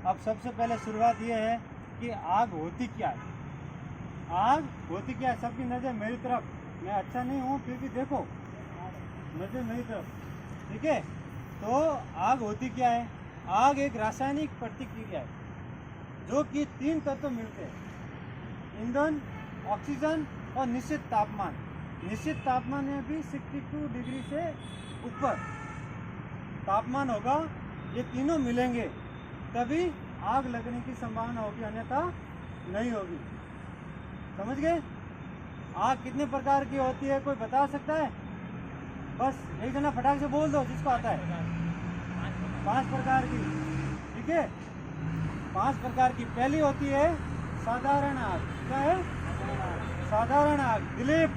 अब सबसे पहले शुरुआत ये है कि आग होती क्या है। आग होती क्या है, सबकी नज़र मेरी तरफ, मैं अच्छा नहीं हूँ फिर भी देखो, नज़र मेरी तरफ, ठीक है। तो आग होती क्या है? आग एक रासायनिक प्रतिक्रिया है जो कि 3 तत्व मिलते हैं, ईंधन, ऑक्सीजन और निश्चित तापमान। निश्चित तापमान में भी 62 डिग्री से ऊपर तापमान होगा, ये तीनों मिलेंगे तभी आग लगने की संभावना होगी, अन्यथा नहीं होगी। समझ गए? आग कितने प्रकार की होती है, कोई बता सकता है? बस एक जना फटाक से बोल दो जिसको आता है। 5 प्रकार की, ठीक है। 5 प्रकार की। पहली होती है साधारण आग। क्या है? साधारण आग। दिलीप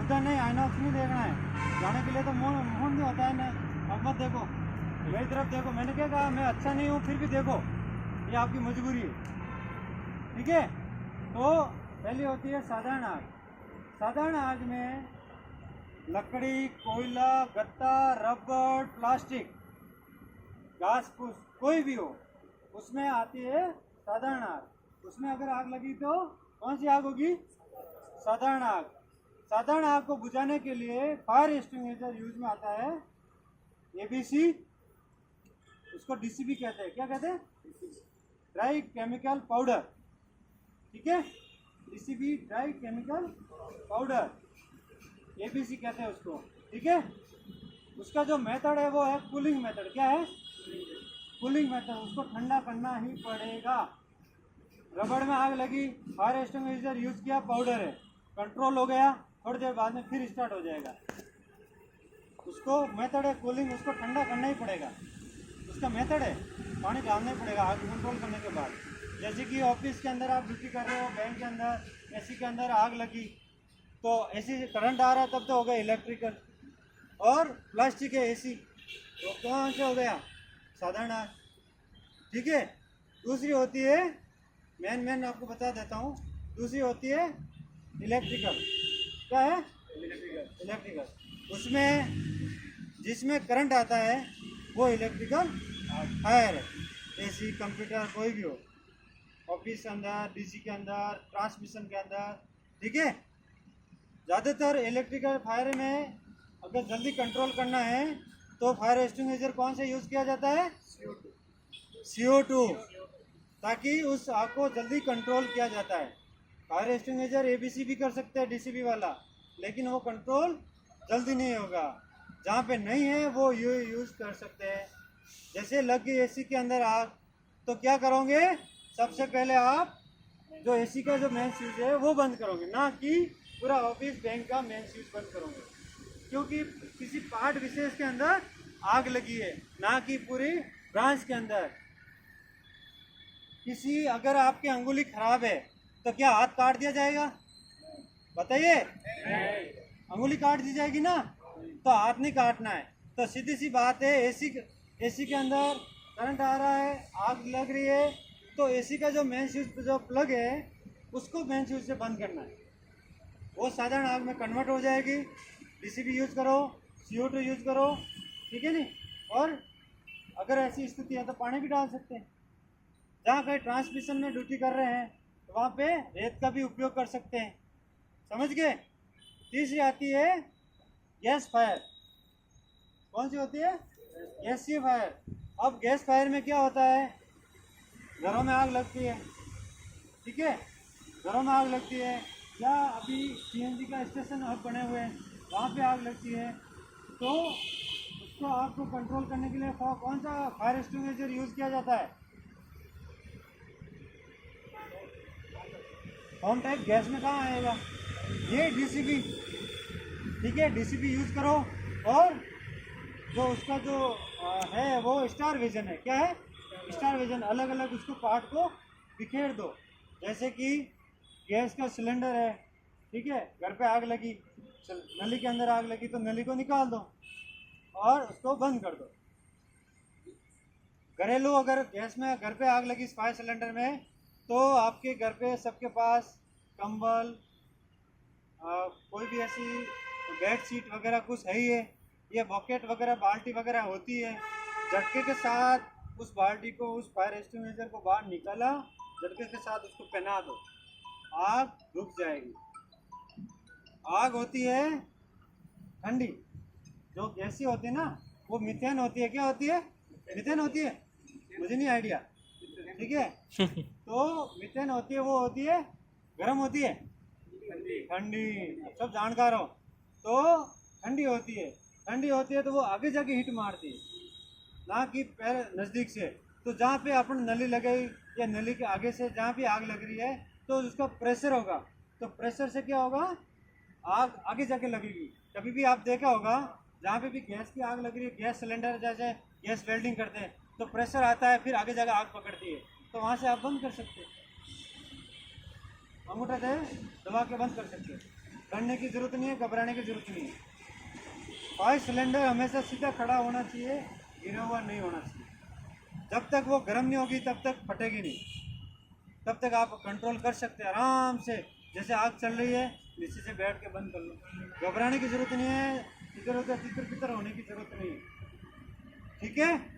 उधर नहीं, आइनॉक्स नहीं देखना है, जाने के लिए तो मोहन नहीं होता है ना। अब मत देखो, मेरी तरफ देखो। मैंने क्या कहा? मैं अच्छा नहीं हूँ फिर भी देखो, ये आपकी मजबूरी है, ठीक है। तो पहली होती है साधारण आग। साधारण आग में लकड़ी, कोयला, गत्ता, रबर, प्लास्टिक, घास फूस कोई भी हो, उसमें आती है साधारण आग। उसमें अगर आग लगी तो कौन सी आग होगी? साधारण आग। साधारण आग को बुझाने के लिए फायर एक्सटिंग्विशर यूज में आता है, एबीसी, उसको डीसीबी कहते हैं। क्या कहते हैं? ड्राई केमिकल पाउडर, ठीक है। DCB dry chemical powder, ABC कहते हैं उसको, ठीक है। उसका जो मेथड है वो है कूलिंग मेथड। क्या है? Cooling method. उसको ठंडा करना ही पड़ेगा। रबड़ में आग लगी, फायर एक्सटिंग्विशर यूज किया, पाउडर है, कंट्रोल हो गया, थोड़ी देर बाद में फिर स्टार्ट हो जाएगा। उसको मेथड है कूलिंग, उसको ठंडा करना ही पड़ेगा, उसका मेथड है, पानी डालना ही पड़ेगा आग कंट्रोल करने के बाद। जैसे कि ऑफिस के अंदर आप ड्यूटी कर रहे हो, बैंक के अंदर एसी के अंदर आग लगी, तो एसी से करंट आ रहा है तब तो हो गया इलेक्ट्रिकल, और प्लास्टिक है एसी, तो कौन से हो गया? साधारण आग, ठीक है। दूसरी होती है, मैं आपको बता देता हूँ, दूसरी होती है इलेक्ट्रिकल। क्या है? इलेक्ट्रिकल। उसमें जिसमें करंट आता है वो इलेक्ट्रिकल फायर है। एसी, कंप्यूटर, कोई भी हो, ऑफिस के अंदर, डीसी के अंदर, ट्रांसमिशन के अंदर, ठीक है। ज़्यादातर इलेक्ट्रिकल फायर में अगर जल्दी कंट्रोल करना है तो फायर एक्सटिंग्विशर कौन से यूज़ किया जाता है? CO2, ताकि उस आग को जल्दी कंट्रोल किया जाता है। फायर एक्सटिंग्विशर एबीसी भी कर सकते हैं, डीसीबी वाला, लेकिन वो कंट्रोल जल्दी नहीं होगा। जहाँ पे नहीं है वो यूज़ कर सकते हैं। जैसे लग गई एसी के अंदर आग, तो क्या करोगे? सबसे पहले आप जो एसी का जो मेन स्विच है वो बंद करोगे, ना कि पूरा ऑफिस बैंक का मेन स्विच बंद करोगे, क्योंकि किसी पार्ट विशेष के अंदर आग लगी है, ना कि पूरी ब्रांच के अंदर। किसी अगर आपकी अंगुली खराब है तो क्या हाथ काट दिया जाएगा? बताइए, अंगुली काट दी जाएगी ना, तो हाथ नहीं काटना है। तो सीधी सी बात है, एसी के अंदर करंट आ रहा है, आग लग रही है, तो एसी का जो मेन स्विच, जो प्लग है, उसको मेन स्विच से बंद करना है, वो साधारण आग में कन्वर्ट हो जाएगी। डीसीबी यूज़ करो, CO2 यूज़ करो, ठीक है नहीं। और अगर ऐसी स्थिति है तो पानी भी डाल सकते हैं। जहाँ कहीं ट्रांसमिशन में ड्यूटी कर रहे हैं तो वहाँ पे रेत का भी उपयोग कर सकते हैं। समझ गए? तीसरी आती है गैस फायर। कौन सी होती है? गैसीय फायर। अब गैस फायर में क्या होता है? घरों में आग लगती है, ठीक है, घरों में आग लगती है, या अभी सीएनजी का स्टेशन अब बने हुए हैं वहाँ पे आग लगती है, तो उसको आग को कंट्रोल करने के लिए कौन सा फायर एक्सटिंग्विशर यूज़ किया जाता है? कौन टाइप गैस में कहाँ आएगा? ये डीसीबी, ठीक है, डीसीबी यूज़ करो। और जो उसका जो है वो स्टार विजन है। क्या है? Star vision. अलग अलग उसको पार्ट को बिखेर दो। जैसे कि गैस का सिलेंडर है, ठीक है, घर पे आग लगी, नली के अंदर आग लगी, तो नली को निकाल दो और उसको बंद कर दो। घरेलू अगर गैस में घर पे आग लगी फायर सिलेंडर में, तो आपके घर पे सबके पास कंबल, कोई भी ऐसी बेड शीट वगैरह कुछ है ही है, ये बकेट वगैरह, बाल्टी वगैरह होती है। झटके के साथ उस बाल्टी को, उस फायर एक्सटिंग्विशर को बाहर निकाला, झटके के साथ उसको पहना दो, आग रुक जाएगी। आग होती है ठंडी, जो गैसी होती है ना वो मीथेन होती है। क्या होती है? मीथेन होती है, मुझे नहीं आइडिया, ठीक है। तो मीथेन होती है, वो होती है गर्म होती है, ठंडी। सब जानकार हो तो ठंडी होती है। ठंडी होती है तो वो आगे जाके हीट मारती है, ना कि पैर नज़दीक से। तो जहाँ पे अपन नली लगाई या नली के आगे से जहाँ भी आग लग रही है तो उसका प्रेशर होगा, तो प्रेशर से क्या होगा, आग आगे जाके लगेगी। कभी भी आप देखा होगा जहाँ पे भी गैस की आग लग रही है, गैस सिलेंडर जैसे गैस वेल्डिंग करते हैं तो प्रेशर आता है, फिर आगे जाकर आग पकड़ती है, तो वहाँ से आप बंद कर सकते हैं, अंगूठा से दबा के बंद कर सकते हैं। डरने की जरूरत नहीं है, घबराने की जरूरत नहीं है। फायर सिलेंडर हमेशा सीधा खड़ा होना चाहिए, गिरा हुआ नहीं होना चाहिए। जब तक वो गर्म नहीं होगी तब तक फटेगी नहीं, तब तक आप कंट्रोल कर सकते हैं आराम से। जैसे आग चल रही है नीचे से बैठ के बंद कर लो, घबराने की जरूरत नहीं है, इधर उधर तितर बितर होने की जरूरत नहीं है, ठीक है।